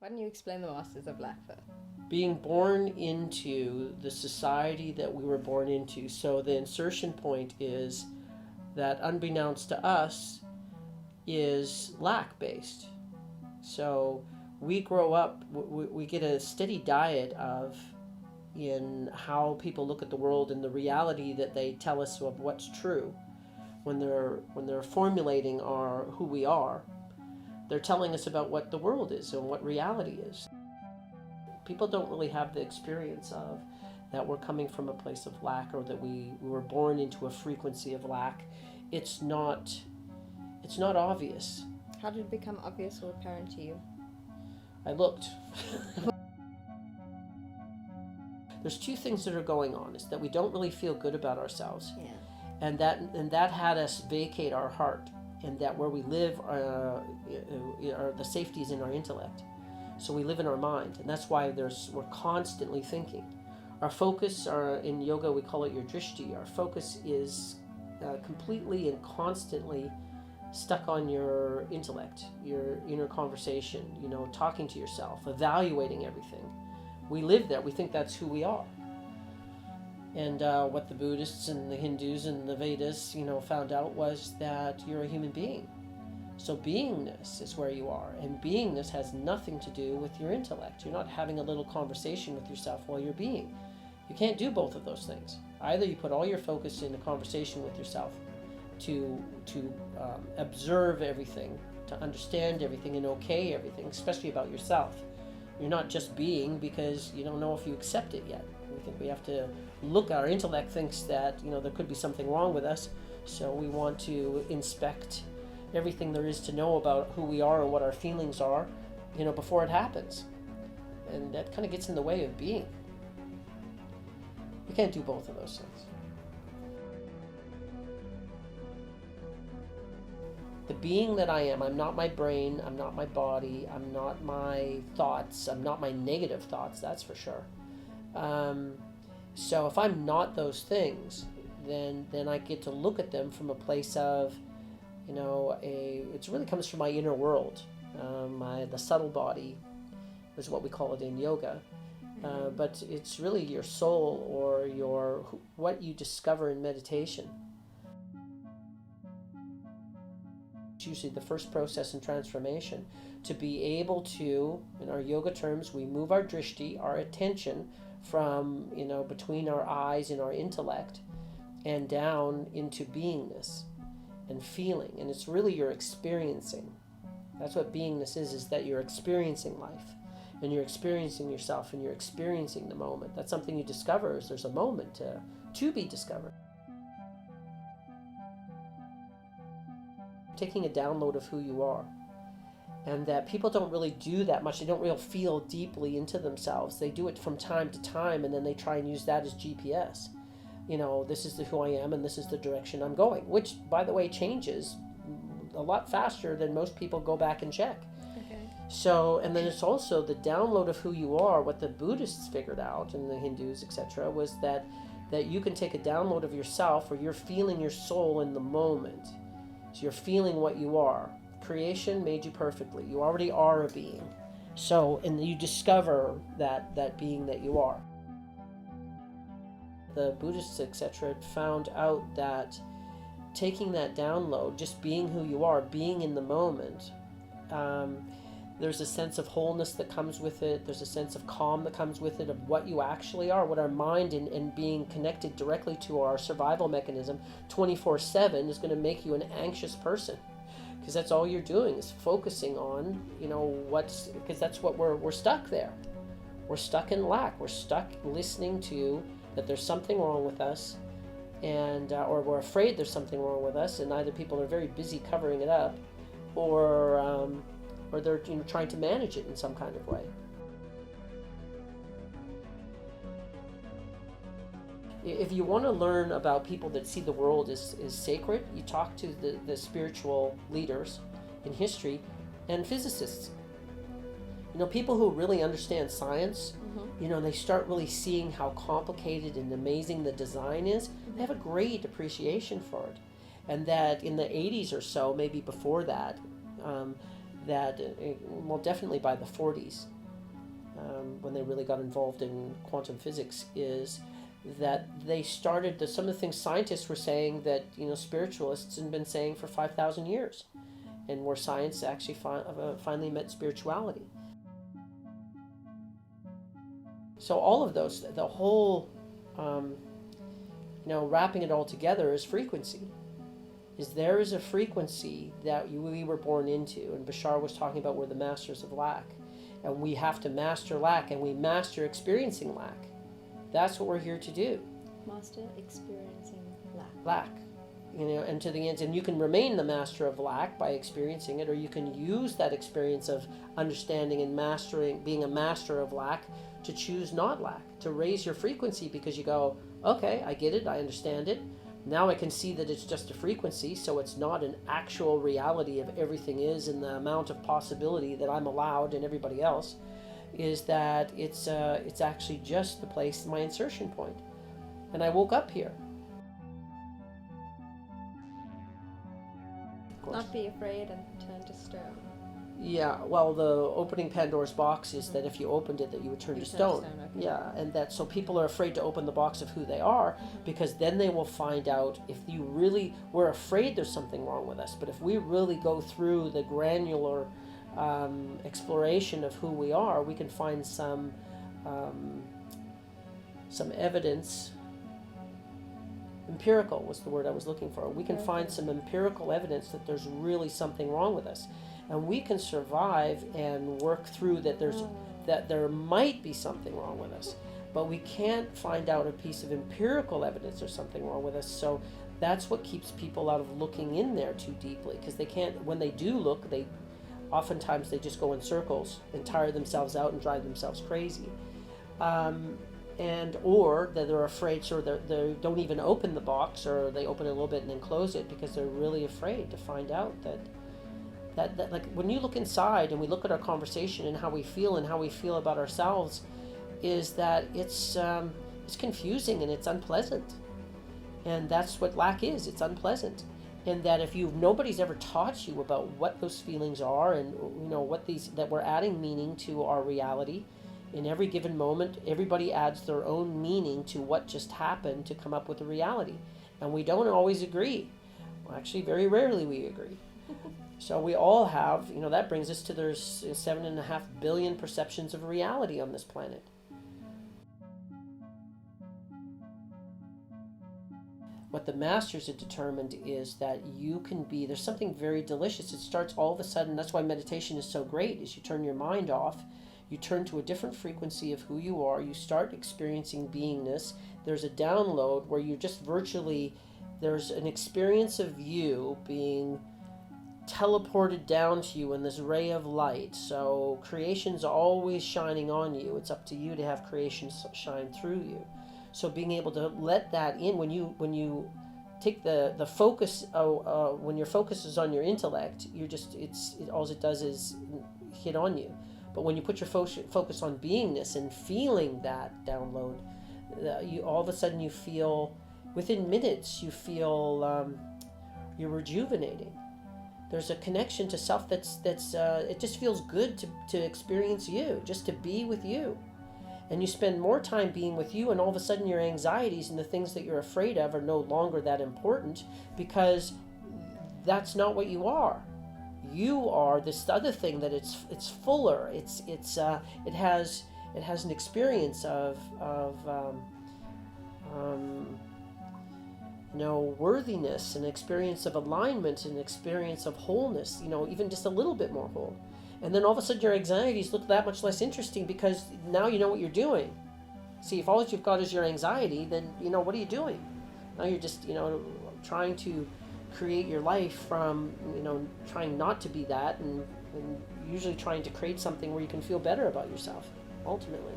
Why don't you explain the Masters of Lack first? Being born into the society that we were born into. So the insertion point is that, unbeknownst to us, is lack based. So we grow up, we get a steady diet of in how people look at the world and the reality that they tell us of what's true. When they're formulating our who we are, they're telling us about what the world is and what reality is. People don't really have the experience of that we're coming from a place of lack, or that we were born into a frequency of lack. It's not obvious. How did it become obvious or apparent to you? I looked. There's two things that are going on. Is that we don't really feel good about ourselves. Yeah. And that had us vacate our heart, and that where we live are the safety is in our intellect. So we live in our mind, and that's why we're constantly thinking. Our focus, in yoga we call it your drishti. Our focus is completely and constantly stuck on your intellect, your inner conversation, talking to yourself, evaluating everything. We live there. We think that's who we are. And what the Buddhists and the Hindus and the Vedas, found out was that you're a human being. So beingness is where you are, and beingness has nothing to do with your intellect. You're not having a little conversation with yourself while you're being. You can't do both of those things. Either you put all your focus in a conversation with yourself to observe everything, to understand everything and okay everything, especially about yourself. You're not just being because you don't know if you accept it yet. We think we have to look. Our intellect thinks that there could be something wrong with us, so we want to inspect everything there is to know about who we are and what our feelings are, before it happens. And that kind of gets in the way of being. You can't do both of those things. The being that I am, I'm not my brain, I'm not my body, I'm not my thoughts, I'm not my negative thoughts, that's for sure. So if I'm not those things, then I get to look at them from a place of, it really comes from my inner world. The subtle body is what we call it in yoga. But it's really your soul, or what you discover in meditation. It's usually the first process in transformation, to be able to, in our yoga terms, we move our drishti, our attention, from between our eyes and our intellect and down into beingness and feeling. And it's really your experiencing. That's what beingness is that you're experiencing life, and you're experiencing yourself, and you're experiencing the moment. That's something you discover. Is there's a moment to be discovered. Taking a download of who you are. And that people don't really do that much. They don't really feel deeply into themselves. They do it from time to time, and then they try and use that as GPS. This is who I am, and this is the direction I'm going, which, by the way, changes a lot faster than most people go back and check. Okay. So, and then it's also the download of who you are. What the Buddhists figured out, and the Hindus, etc., was that you can take a download of yourself, or you're feeling your soul in the moment. So you're feeling what you are. Creation made you perfectly. You already are a being. So, and you discover that being that you are. The Buddhists, etc., found out that taking that download, just being who you are, being in the moment, there's a sense of wholeness that comes with it. There's a sense of calm that comes with it, of what you actually are, what our mind and being connected directly to our survival mechanism 24/7 is going to make you an anxious person. Because that's all you're doing is focusing on, because that's what we're stuck there. We're stuck in lack. We're stuck listening to that there's something wrong with us, and or we're afraid there's something wrong with us, and either people are very busy covering it up, or they're trying to manage it in some kind of way. If you want to learn about people that see the world as sacred, you talk to the spiritual leaders in history and physicists. People who really understand science, they start really seeing how complicated and amazing the design is. They have a great appreciation for it. And that in the 80s or so, maybe before that, that, well, definitely by the 40s, when they really got involved in quantum physics, is that they started some of the things scientists were saying that, spiritualists had been saying for 5,000 years, and where science actually finally met spirituality. So all of those, the whole, wrapping it all together is frequency. There is a frequency that we were born into, and Bashar was talking about we're the masters of lack, and we have to master lack, and we master experiencing lack. That's what we're here to do. Master experiencing lack. Lack, and to the end, and you can remain the master of lack by experiencing it, or you can use that experience of understanding and mastering, being a master of lack, to choose not lack, to raise your frequency, because you go, okay, I get it, I understand it. Now I can see that it's just a frequency, so it's not an actual reality of everything is, and the amount of possibility that I'm allowed and everybody else is that it's actually just the place, my insertion point. And I woke up here. Not be afraid and turn to stone. Yeah, well, the opening Pandora's box is that if you opened it, that you would turn to stone. Okay. Yeah, and that so people are afraid to open the box of who they are, because then they will find out if you really, we're afraid there's something wrong with us, but if we really go through the granular exploration of who we are, we can find some evidence. Empirical was the word I was looking for. We can find some empirical evidence that there's really something wrong with us. And we can survive and work through that that there might be something wrong with us, but we can't find out a piece of empirical evidence there's something wrong with us. So that's what keeps people out of looking in there too deeply, because they can't, when they do look, oftentimes they just go in circles and tire themselves out and drive themselves crazy. Or that they're afraid, so they don't even open the box, or they open it a little bit and then close it because they're really afraid to find out that like when you look inside and we look at our conversation and how we feel about ourselves, is that it's confusing and it's unpleasant. And that's what lack is. It's unpleasant. And that if nobody's ever taught you about what those feelings are, and that we're adding meaning to our reality. In every given moment, everybody adds their own meaning to what just happened to come up with a reality. And we don't always agree. Well, actually, very rarely we agree. So we all have, that brings us to there's 7.5 billion perceptions of reality on this planet. What the masters have determined is that you can be, there's something very delicious. It starts all of a sudden, that's why meditation is so great, is you turn your mind off, you turn to a different frequency of who you are, you start experiencing beingness. There's a download where you just virtually, there's an experience of you being teleported down to you in this ray of light. So creation's always shining on you. It's up to you to have creation shine through you. So being able to let that in, when you take the focus, when your focus is on your intellect, all it does is hit on you. But when you put your focus on beingness and feeling that download, you all of a sudden you feel, within minutes, you feel you're rejuvenating. There's a connection to self that's it just feels good to experience you, just to be with you. And you spend more time being with you, and all of a sudden your anxieties and the things that you're afraid of are no longer that important, because that's not what you are. You are this other thing that it's fuller. It has an experience of worthiness, an experience of alignment, an experience of wholeness, even just a little bit more whole. And then all of a sudden your anxieties look that much less interesting, because now you know what you're doing. See, if all you've got is your anxiety, then, what are you doing? Now you're just, trying to create your life from, trying not to be that, and usually trying to create something where you can feel better about yourself, ultimately.